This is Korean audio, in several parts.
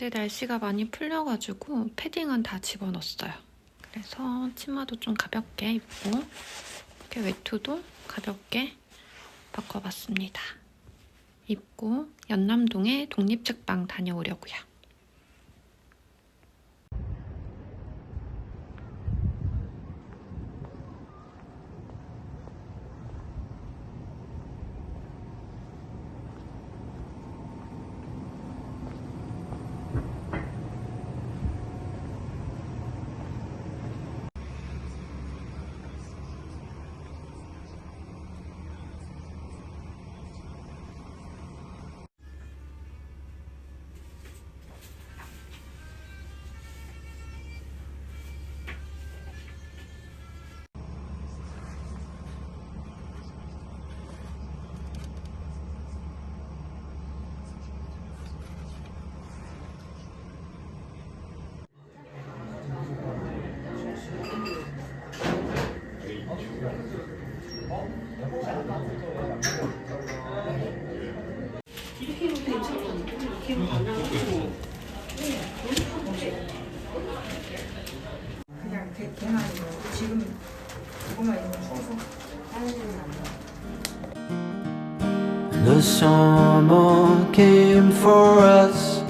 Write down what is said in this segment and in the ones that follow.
그때 날씨가 많이 풀려가지고 패딩은 다 집어넣었어요. 그래서 치마도 좀 가볍게 입고 이렇게 외투도 가볍게 바꿔봤습니다. 입고 연남동에 독립책방 다녀오려고요. 이렇게 해도 괜찮던데? 이렇게 해도 가능하고 그냥 걔만 이거 지금 그거만 이거 써서 The summer came for us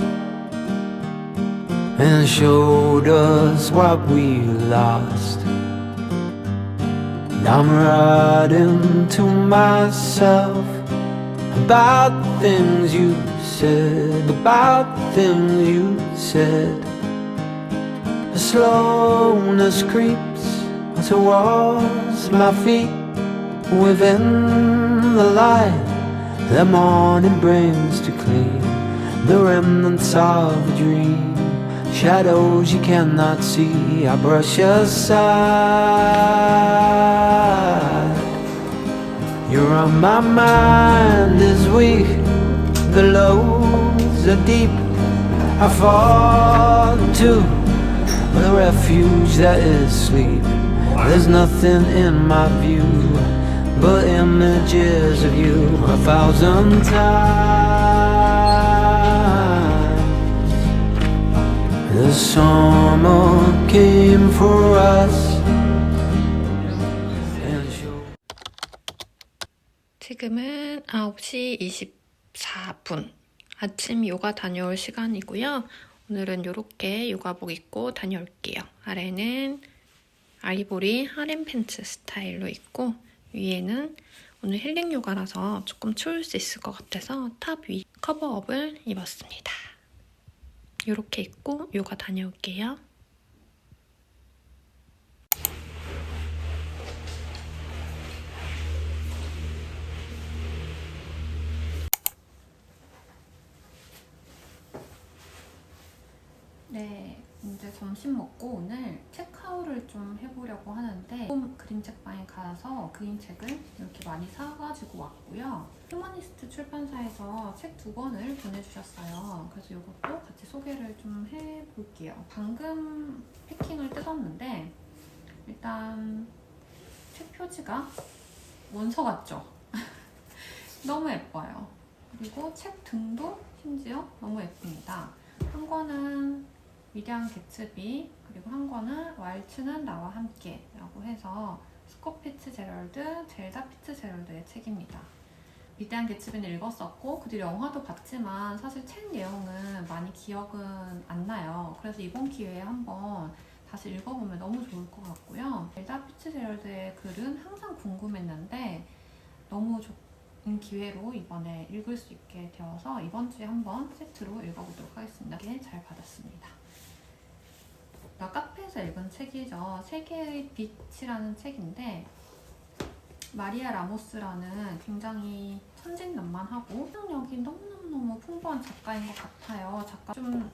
and showed us what we lost. And I'm writing to myself about the things you said, about the things you said. The slowness creeps towards my feet within the light that morning brings to clean the remnants of a dream. Shadows you cannot see, I brush aside. You're on my mind this week. The lows are deep. I fall into the refuge that is sleep. There's nothing in my view but images of you 1,000 times. The summer came for us. 지금은 9시 24분. 아침 요가 다녀올 시간이고요. 오늘은 이렇게 요가복 입고 다녀올게요. 아래는 아이보리 하렘 팬츠 스타일로 입고 위에는 오늘 힐링 요가라서 조금 추울 수 있을 것 같아서 탑 위 커버업을 입었습니다. 이렇게 입고 요가 다녀올게요. 네, 이제 점심 먹고 오늘 책하울을 좀 해보려고 하는데 그림책방에 가서 그림책을 이렇게 많이 사가지고 왔고요. 휴머니스트 출판사에서 책 2권을 보내주셨어요. 그래서 이것도 같이 소개를 좀 해볼게요. 방금 패킹을 뜯었는데 일단 책 표지가 원서 같죠? 너무 예뻐요. 그리고 책 등도 심지어 너무 예쁩니다. 한 권은 위대한 개츠비, 그리고 한 권은 왈츠는 나와 함께 라고 해서 스콧 피츠제럴드, 젤다 피츠제럴드의 책입니다. 위대한 개츠비는 읽었었고 그 뒤 영화도 봤지만 사실 책 내용은 많이 기억은 안 나요. 그래서 이번 기회에 한번 다시 읽어보면 너무 좋을 것 같고요. 젤다 피츠제럴드의 글은 항상 궁금했는데 너무 좋은 기회로 이번에 읽을 수 있게 되어서 이번 주에 한번 세트로 읽어보도록 하겠습니다. 잘 받았습니다. 카페에서 읽은 책이죠. 세계의 빛이라는 책인데 마리아 라모스라는 굉장히 천진난만하고 상상력이 너무너무 풍부한 작가인 것 같아요. 작가 좀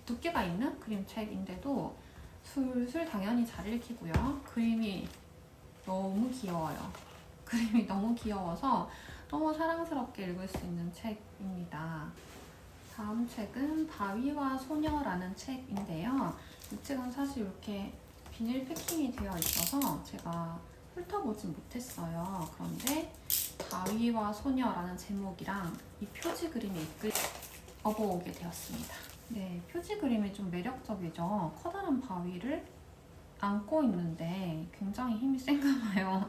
두께가 있는 그림책인데도 술술 당연히 잘 읽히고요. 그림이 너무 귀여워요. 그림이 너무 귀여워서 너무 사랑스럽게 읽을 수 있는 책입니다. 다음 책은 바위와 소녀라는 책인데요. 이 책은 사실 이렇게 비닐 패킹이 되어 있어서 제가 훑어보진 못했어요. 그런데 바위와 소녀라는 제목이랑 이 표지 그림이 업어오게 되었습니다. 네, 표지 그림이 좀 매력적이죠. 커다란 바위를 안고 있는데 굉장히 힘이 센가 봐요.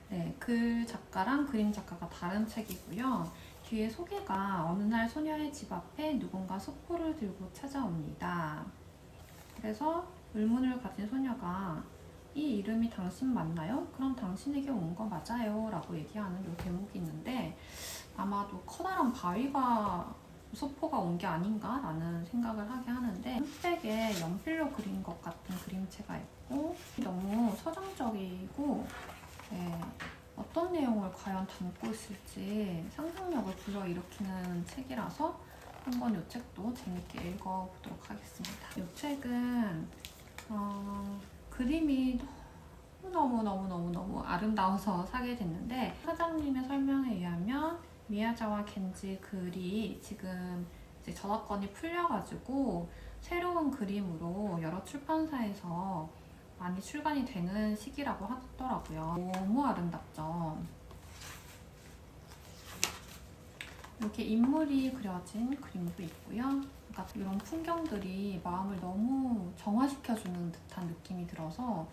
네, 그 작가랑 그림 작가가 다른 책이고요. 뒤에 소개가 어느 날 소녀의 집 앞에 누군가 수포를 들고 찾아옵니다. 그래서 의문을 가진 소녀가 이 이름이 당신 맞나요? 그럼 당신에게 온 거 맞아요 라고 얘기하는 이 대목이 있는데 아마도 커다란 바위가 소포가 온 게 아닌가 라는 생각을 하게 하는데 흑백에 연필로 그린 것 같은 그림체가 있고 너무 서정적이고 네, 어떤 내용을 과연 담고 있을지 상상력을 불러일으키는 책이라서 한번 이 책도 재밌게 읽어보도록 하겠습니다. 이 책은 그림이 너무 아름다워서 사게 됐는데 사장님의 설명에 의하면 미야자와 겐지 글이 지금 이제 저작권이 풀려가지고 새로운 그림으로 여러 출판사에서 많이 출간이 되는 시기라고 하더라고요. 너무 아름답죠? 이렇게 인물이 그려진 그림도 있고요. 그러니까 이런 풍경들이 마음을 너무 정화시켜주는 듯한 느낌이 들어서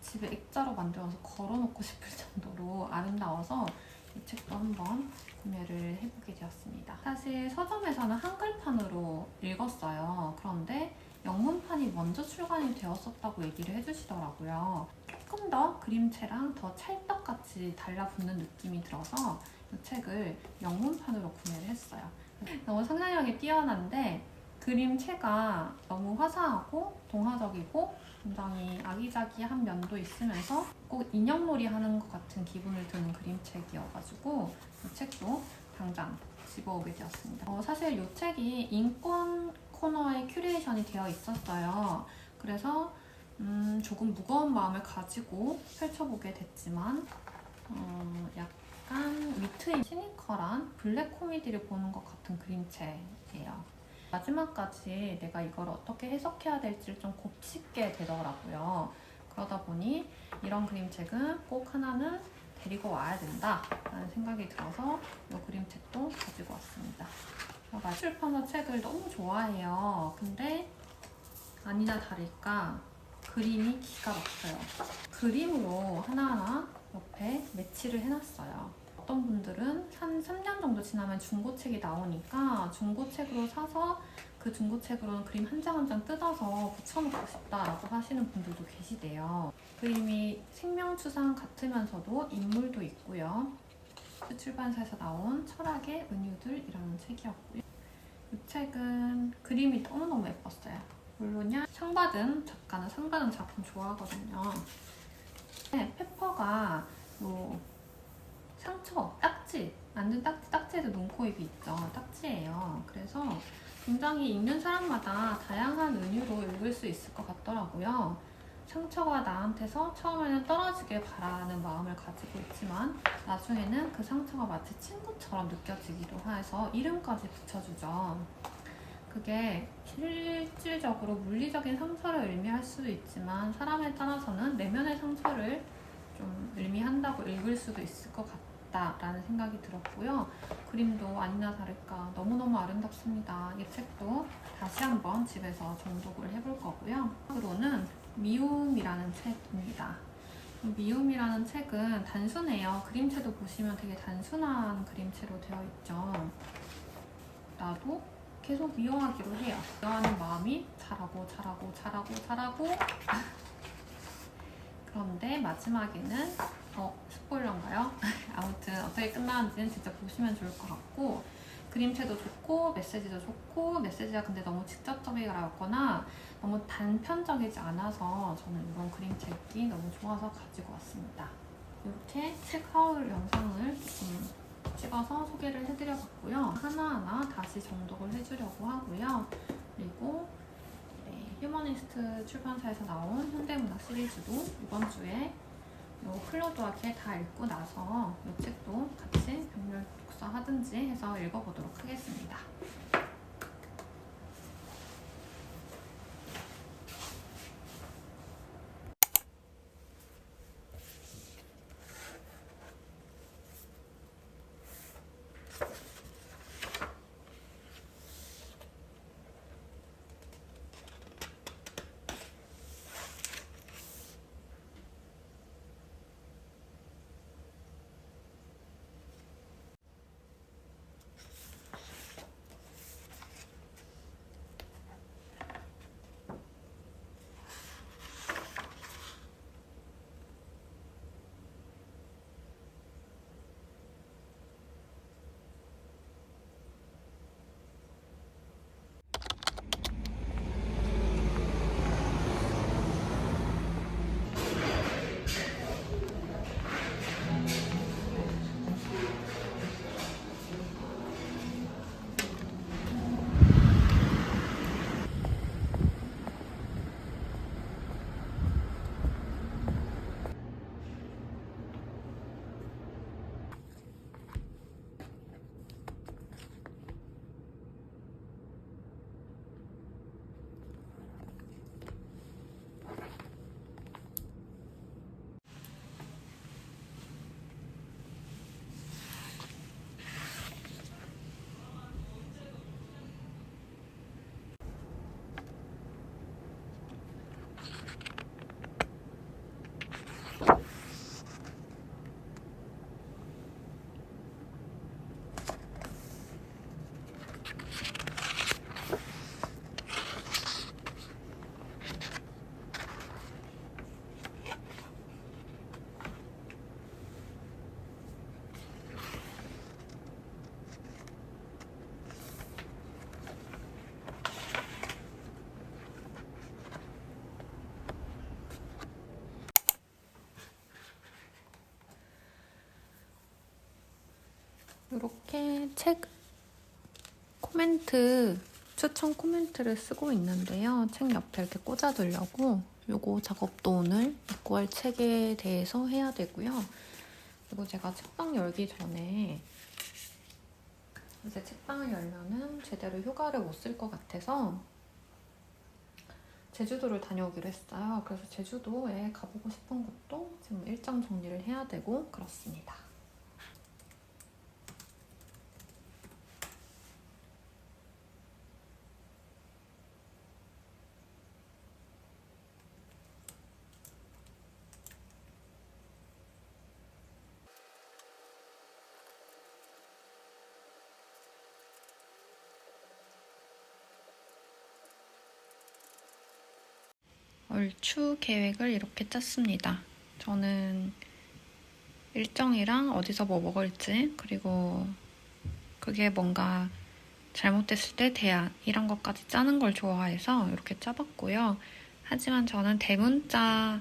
집에 액자로 만들어서 걸어놓고 싶을 정도로 아름다워서 이 책도 한번 구매를 해보게 되었습니다. 사실 서점에서는 한글판으로 읽었어요. 그런데 영문판이 먼저 출간이 되었었다고 얘기를 해주시더라고요. 조금 더 그림체랑 더 찰떡같이 달라붙는 느낌이 들어서 이 책을 영문판으로 구매를 했어요. 너무 상상력이 뛰어난데 그림체가 너무 화사하고 동화적이고 굉장히 아기자기한 면도 있으면서 꼭 인형놀이 하는 것 같은 기분을 드는 그림책이어가지고 이 책도 당장 집어오게 되었습니다. 사실 이 책이 인권 코너에 큐레이션이 되어 있었어요. 그래서 조금 무거운 마음을 가지고 펼쳐보게 됐지만 약간 위트인 시니컬한 블랙 코미디를 보는 것 같은 그림체예요. 마지막까지 내가 이걸 어떻게 해석해야 될지를 좀 곱씹게 되더라고요. 그러다 보니 이런 그림책은 꼭 하나는 데리고 와야 된다 라는 생각이 들어서 이 그림책도 가지고 왔습니다. 제가 출판사 책을 너무 좋아해요. 근데 아니나 다를까 그림이 기가 막혀요. 그림으로 하나하나 옆에 매치를 해놨어요. 어떤 분들은 한 3년 정도 지나면 중고책이 나오니까 중고책으로 사서 그 중고책으로는 그림 한 장 한 장 뜯어서 붙여놓고 싶다라고 하시는 분들도 계시대요. 그림이 생명추상 같으면서도 인물도 있고요. 출판사에서 나온 철학의 은유들이라는 책이었고요. 이 책은 그림이 너무너무 예뻤어요. 물론이야 상 받은 작가는 상 받은 작품 좋아하거든요. 네, 페퍼가 상처, 딱지, 완전 딱지에도 눈코입이 있죠. 딱지예요. 그래서 굉장히 읽는 사람마다 다양한 은유로 읽을 수 있을 것 같더라고요. 상처가 나한테서 처음에는 떨어지길 바라는 마음을 가지고 있지만 나중에는 그 상처가 마치 친구처럼 느껴지기도 해서 이름까지 붙여주죠. 그게 실질적으로 물리적인 상처를 의미할 수도 있지만 사람에 따라서는 내면의 상처를 좀 의미한다고 읽을 수도 있을 것 같다라는 생각이 들었고요. 그림도 아니나 다를까 너무너무 아름답습니다. 이 책도 다시 한번 집에서 정독을 해볼 거고요. 다음으로는 미움이라는 책입니다. 미움이라는 책은 단순해요. 그림체도 보시면 되게 단순한 그림체로 되어 있죠. 나도 계속 미워하기로 해요. 미워하는 마음이 자라고 그런데 마지막에는 스포일러인가요? 아무튼 어떻게 끝나는지는 진짜 보시면 좋을 것 같고 그림체도 좋고 메시지도 좋고 메시지가 근데 너무 직접적이거나 너무 단편적이지 않아서 저는 이번 그림책이 너무 좋아서 가지고 왔습니다. 이렇게 책 하울 영상을 찍어서 소개를 해드려봤고요. 하나하나 다시 정독을 해주려고 하고요. 그리고 휴머니스트 출판사에서 나온 현대문학 시리즈도 이번 주에 클로드와키에 다 읽고 나서 이 책도 같이 병렬 독서 하든지 해서 읽어보도록 하겠습니다. 이렇게 책 코멘트, 추천 코멘트를 쓰고 있는데요. 책 옆에 이렇게 꽂아두려고 요거 작업도 오늘 읽고 할 책에 대해서 해야 되고요. 그리고 제가 책방 열기 전에 이제 책방을 열면은 제대로 휴가를 못 쓸 것 같아서 제주도를 다녀오기로 했어요. 그래서 제주도에 가보고 싶은 곳도 지금 일정 정리를 해야 되고 그렇습니다. 얼추 계획을 이렇게 짰습니다. 저는 일정이랑 어디서 뭐 먹을지, 그리고 그게 뭔가 잘못됐을 때 대안 이런 것까지 짜는 걸 좋아해서 이렇게 짜봤고요. 하지만 저는 대문자제는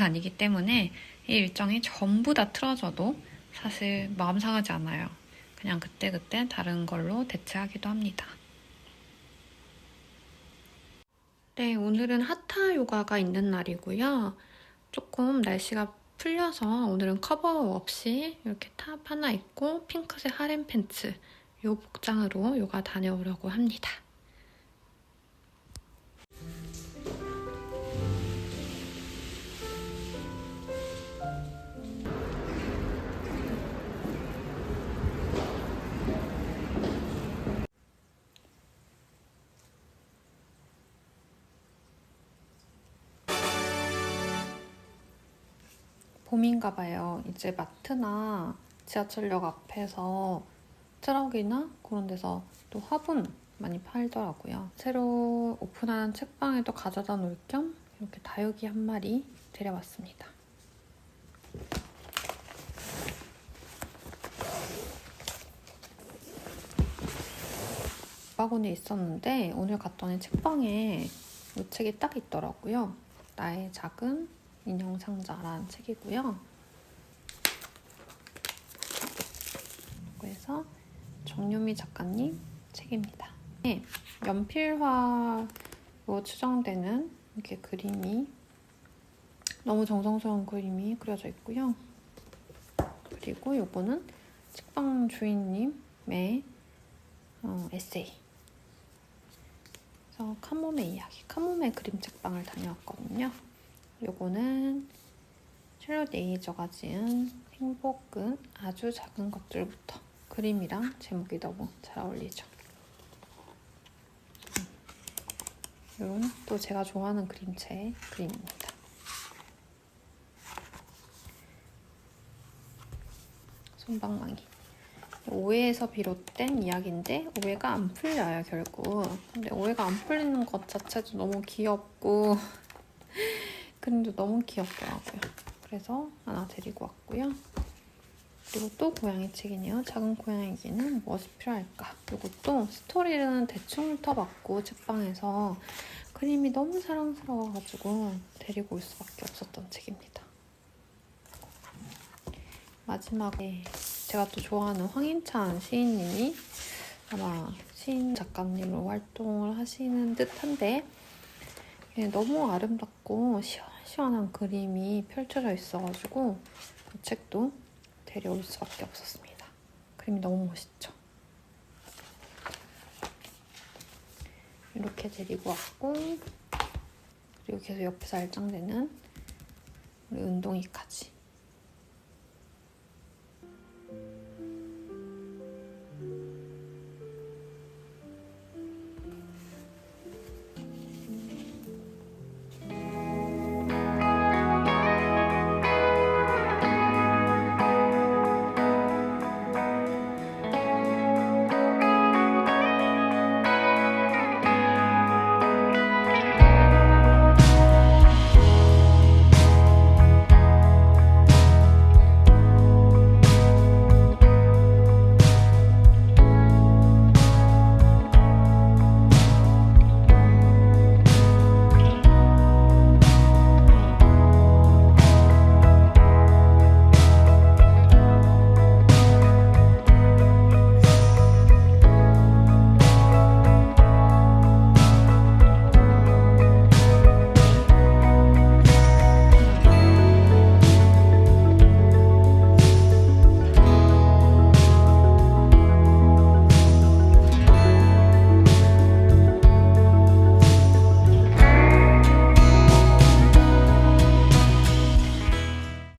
아니기 때문에 이 일정이 전부 다 틀어져도 사실 마음 상하지 않아요. 그냥 그때그때 다른 걸로 대체하기도 합니다. 네, 오늘은 하타 요가가 있는 날이고요. 조금 날씨가 풀려서 오늘은 커버 없이 이렇게 탑 하나 입고 핑크색 하렘 팬츠 이 복장으로 요가 다녀오려고 합니다. 봄인가 봐요. 이제 마트나 지하철역 앞에서 트럭이나 그런 데서 또 화분 많이 팔더라고요. 새로 오픈한 책방에도 가져다 놓을 겸 이렇게 다육이 한 마리 데려왔습니다. 바구니에 있었는데 오늘 갔더니 책방에 이 책이 딱 있더라고요. 나의 작은 인형 상자라는 책이고요. 그래서 정유미 작가님 책입니다. 네, 연필화로 추정되는 이렇게 그림이 너무 정성스러운 그림이 그려져 있고요. 그리고 이거는 책방 주인님의 에세이. 그래서 카모메 이야기, 카모메 그림 책방을 다녀왔거든요. 요거는 샬롯 에이저가 지은 행복은 아주 작은 것들부터. 그림이랑 제목이 너무 잘 어울리죠. 이런 또 제가 좋아하는 그림체의 그림입니다. 솜방망이. 오해에서 비롯된 이야기인데 오해가 안 풀려요, 결국. 근데 오해가 안 풀리는 것 자체도 너무 귀엽고 그림도 너무 귀엽더라고요. 그래서 하나 데리고 왔고요. 그리고 또 고양이 책이네요. 작은 고양이에게는 무엇이 필요할까? 이것도 스토리는 대충 훑어봤고 책방에서 그림이 너무 사랑스러워가지고 데리고 올 수밖에 없었던 책입니다. 마지막에 제가 또 좋아하는 황인찬 시인님이 아마 시인 작가님으로 활동을 하시는 듯한데 너무 아름답고 시원시원한 그림이 펼쳐져 있어가지고 이 책도 데려올 수밖에 없었습니다. 그림이 너무 멋있죠? 이렇게 데리고 왔고 그리고 계속 옆에서 알짱대는 우리 은동이까지